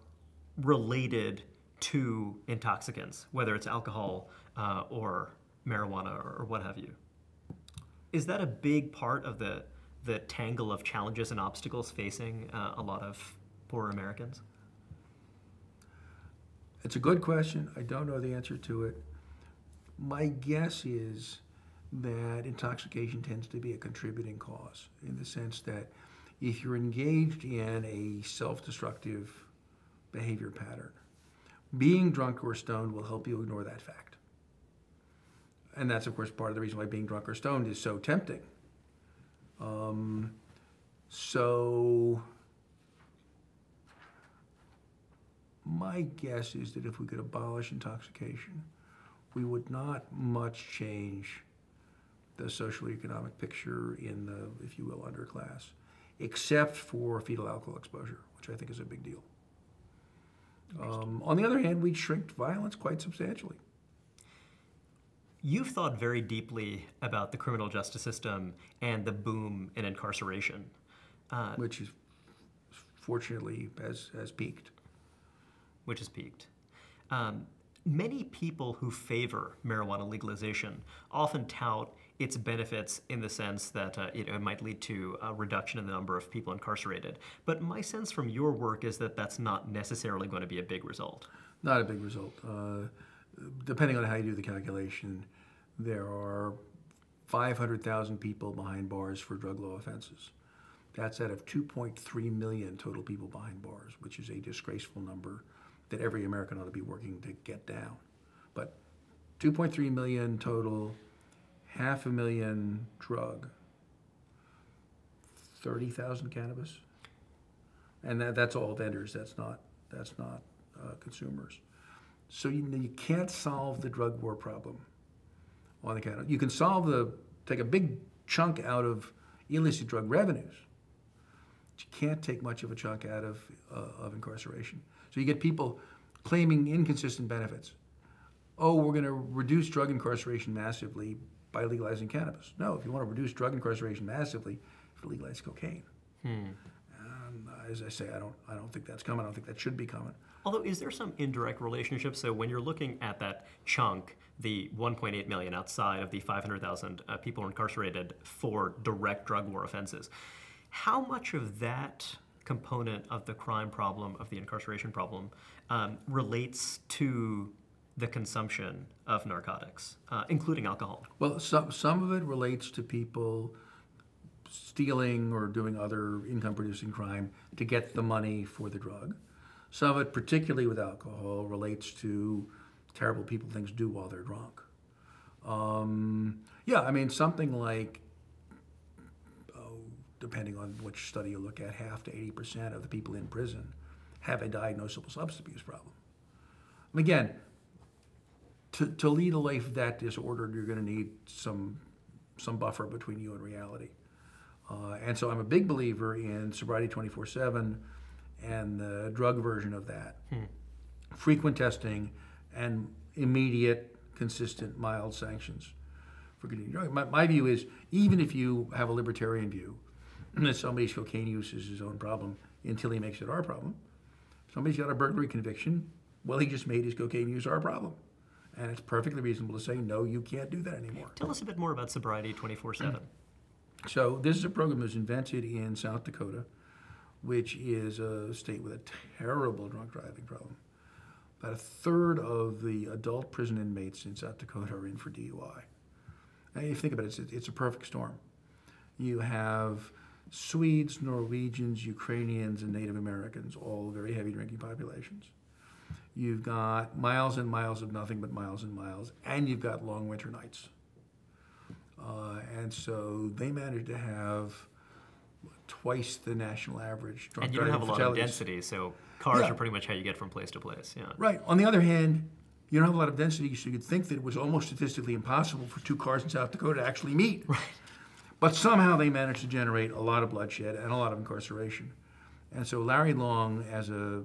related to intoxicants, whether it's alcohol or marijuana or what have you? Is that a big part of the tangle of challenges and obstacles facing a lot of poor Americans? It's a good question. I don't know the answer to it. My guess is that intoxication tends to be a contributing cause in the sense that if you're engaged in a self-destructive behavior pattern, being drunk or stoned will help you ignore that fact. And that's, of course, part of the reason why being drunk or stoned is so tempting. So my guess is that if we could abolish intoxication, we would not much change the social economic picture in the, if you will, underclass, except for fetal alcohol exposure, which I think is a big deal. On the other hand, we'd shrink violence quite substantially. You've thought very deeply about the criminal justice system and the boom in incarceration. Which is, fortunately, has peaked. Which has peaked. Many people who favor marijuana legalization often tout its benefits in the sense that it might lead to a reduction in the number of people incarcerated. But my sense from your work is that that's not necessarily going to be a big result. Not a big result. Depending on how you do the calculation, there are 500,000 people behind bars for drug law offenses. That's out of 2.3 million total people behind bars, which is a disgraceful number that every American ought to be working to get down. But 2.3 million total, 500,000 drug, 30,000 cannabis, and that's all vendors. That's not consumers. So you can't solve the drug war problem on the cannabis. You can take a big chunk out of illicit drug revenues. But you can't take much of a chunk out of incarceration. So you get people claiming inconsistent benefits. Oh, we're going to reduce drug incarceration massively by legalizing cannabis. No, if you want to reduce drug incarceration massively, you have to legalize cocaine. As I say, I don't think that's coming. I don't think that should be coming. Although, is there some indirect relationship? So when you're looking at that chunk, the 1.8 million outside of the 500,000 people incarcerated for direct drug war offenses, how much of that component of the crime problem, of the incarceration problem, relates to the consumption of narcotics, including alcohol? Well, some of it relates to people stealing or doing other income-producing crime to get the money for the drug. Some of it, particularly with alcohol, relates to terrible people things do while they're drunk. Something like, depending on which study you look at, half to 80% of the people in prison have a diagnosable substance abuse problem. And again, to lead a life that disordered, you're going to need some buffer between you and reality. And so I'm a big believer in sobriety 24/7 and the drug version of that. Frequent testing and immediate, consistent, mild sanctions for getting drug. My view is, even if you have a libertarian view, that somebody's cocaine use is his own problem until he makes it our problem. Somebody's got a burglary conviction, well, he just made his cocaine use our problem. And it's perfectly reasonable to say, no, you can't do that anymore. Tell us a bit more about sobriety 24/7. So this is a program that was invented in South Dakota, which is a state with a terrible drunk driving problem. About a third of the adult prison inmates in South Dakota are in for DUI. And if you think about it, it's a perfect storm. You have Swedes, Norwegians, Ukrainians, and Native Americans, all very heavy drinking populations. You've got miles and miles of nothing but miles and miles, and you've got long winter nights. And so they managed to have twice the national average drunk And you don't driving have a lot of fatalities. density, so cars Yeah. are pretty much how you get from place to place. Yeah. Right. On the other hand, you don't have a lot of density, so you'd think that it was almost statistically impossible for two cars in South Dakota to actually meet. Right. But somehow they managed to generate a lot of bloodshed and a lot of incarceration. And so Larry Long, as a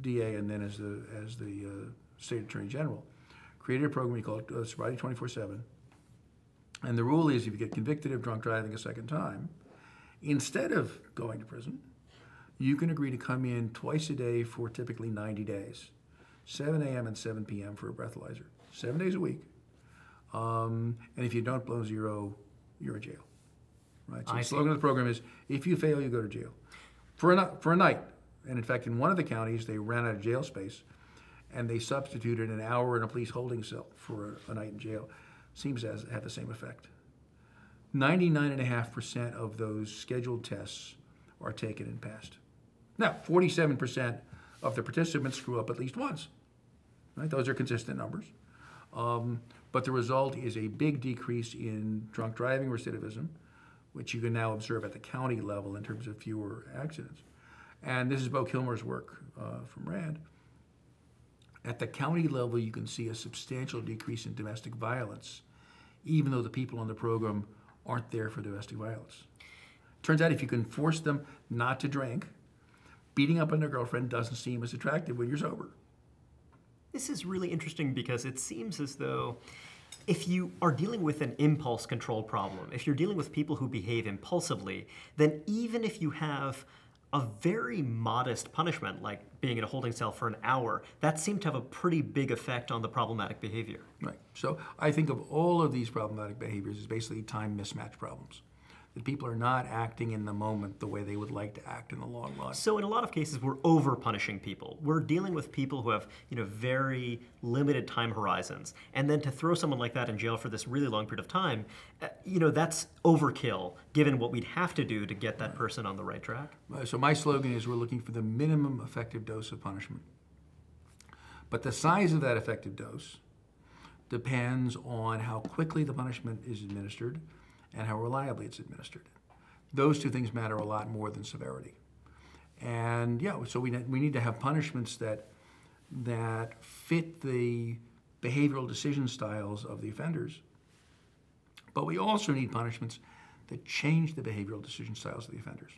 DA and then as the state attorney general, created a program he called Sobriety 24/7. And the rule is if you get convicted of drunk driving a second time, instead of going to prison, you can agree to come in twice a day for typically 90 days, 7 a.m. and 7 p.m. for a breathalyzer, 7 days a week. And if you don't blow zero, you're in jail. Right? So the slogan of the program is, if you fail, you go to jail. For a night. And in fact, in one of the counties, they ran out of jail space, and they substituted an hour in a police holding cell for a night in jail. Seems to have the same effect. 99.5% of those scheduled tests are taken and passed. Now, 47% of the participants screw up at least once. Right? Those are consistent numbers. But the result is a big decrease in drunk driving recidivism, which you can now observe at the county level in terms of fewer accidents. And this is Bo Kilmer's work from RAND. At the county level, you can see a substantial decrease in domestic violence, even though the people on the program aren't there for domestic violence. Turns out if you can force them not to drink, beating up on their girlfriend doesn't seem as attractive when you're sober. This is really interesting because it seems as though if you are dealing with an impulse control problem, if you're dealing with people who behave impulsively, then even if you have a very modest punishment, like being in a holding cell for an hour, that seemed to have a pretty big effect on the problematic behavior. Right. So I think of all of these problematic behaviors as basically time mismatch problems. That people are not acting in the moment the way they would like to act in the long run. So in a lot of cases, we're over-punishing people. We're dealing with people who have, very limited time horizons. And then to throw someone like that in jail for this really long period of time, that's overkill, given what we'd have to do to get that person on the right track. So my slogan is we're looking for the minimum effective dose of punishment. But the size of that effective dose depends on how quickly the punishment is administered and how reliably it's administered. Those two things matter a lot more than severity. And so we need to have punishments that fit the behavioral decision styles of the offenders, but we also need punishments that change the behavioral decision styles of the offenders.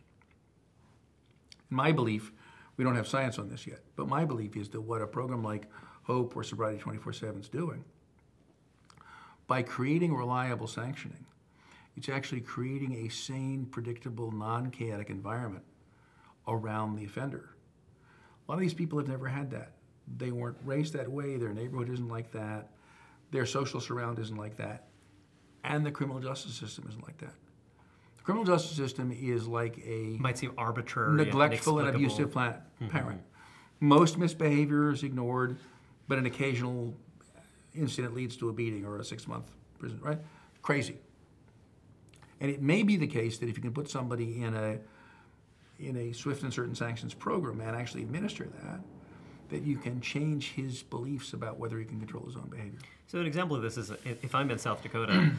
In my belief, we don't have science on this yet, but my belief is that what a program like HOPE or Sobriety 24/7 is doing, by creating reliable sanctioning, it's actually creating a sane, predictable, non-chaotic environment around the offender. A lot of these people have never had that. They weren't raised that way, their neighborhood isn't like that, their social surround isn't like that, and the criminal justice system isn't like that. The criminal justice system is like a Might seem arbitrary, neglectful and abusive parent. Most misbehavior is ignored, but an occasional incident leads to a beating or a 6-month prison, right? Crazy. And it may be the case that if you can put somebody in a swift and certain sanctions program and actually administer that you can change his beliefs about whether he can control his own behavior. So an example of this is if I'm in South Dakota,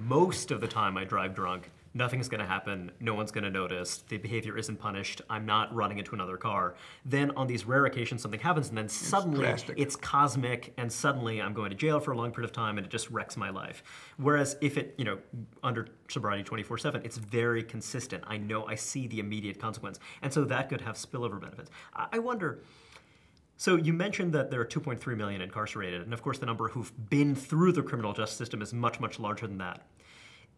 most of the time I drive drunk, nothing's going to happen, no one's going to notice, the behavior isn't punished, I'm not running into another car. Then on these rare occasions something happens and then suddenly it's cosmic and suddenly I'm going to jail for a long period of time and it just wrecks my life. Whereas if it, under Sobriety 24/7, it's very consistent. I see the immediate consequence. And so that could have spillover benefits. I wonder, so you mentioned that there are 2.3 million incarcerated, and of course the number who've been through the criminal justice system is much, much larger than that.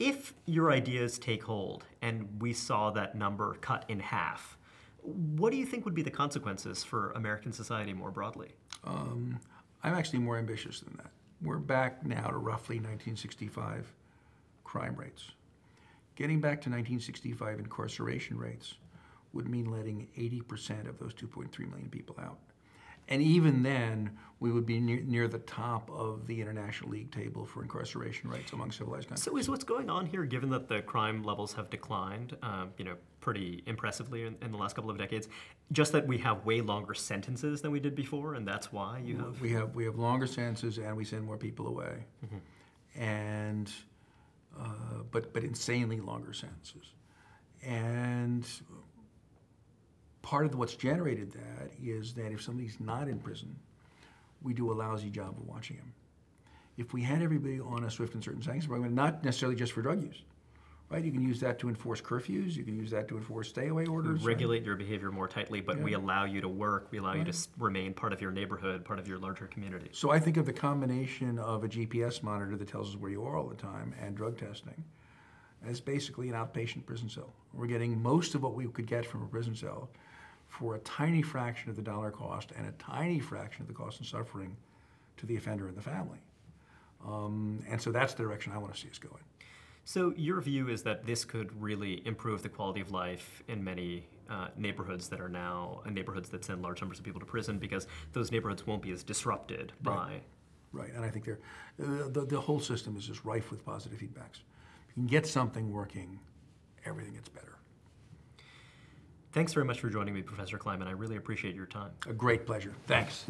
If your ideas take hold and we saw that number cut in half, what do you think would be the consequences for American society more broadly? I'm actually more ambitious than that. We're back now to roughly 1965 crime rates. Getting back to 1965 incarceration rates would mean letting 80% of those 2.3 million people out. And even then, we would be near the top of the International League table for incarceration rates among civilized countries. So is what's going on here, given that the crime levels have declined, pretty impressively in the last couple of decades, just that we have way longer sentences than we did before, and that's why you have... We have longer sentences, and we send more people away. Mm-hmm. And, but insanely longer sentences. And part of what's generated that is that if somebody's not in prison, we do a lousy job of watching him. If we had everybody on a swift and certain sanctions program, not necessarily just for drug use, right? You can use that to enforce curfews. You can use that to enforce stay-away orders. We regulate your behavior more tightly, but we allow you to work. We allow you to remain part of your neighborhood, part of your larger community. So I think of the combination of a GPS monitor that tells us where you are all the time and drug testing as basically an outpatient prison cell. We're getting most of what we could get from a prison cell for a tiny fraction of the dollar cost and a tiny fraction of the cost and suffering to the offender and the family. And so that's the direction I want to see us going. So your view is that this could really improve the quality of life in many neighborhoods that are now neighborhoods that send large numbers of people to prison, because those neighborhoods won't be as disrupted by... Right, and I think the whole system is just rife with positive feedbacks. If you can get something working, everything gets better. Thanks very much for joining me, Professor Kleiman. I really appreciate your time. A great pleasure. Thanks.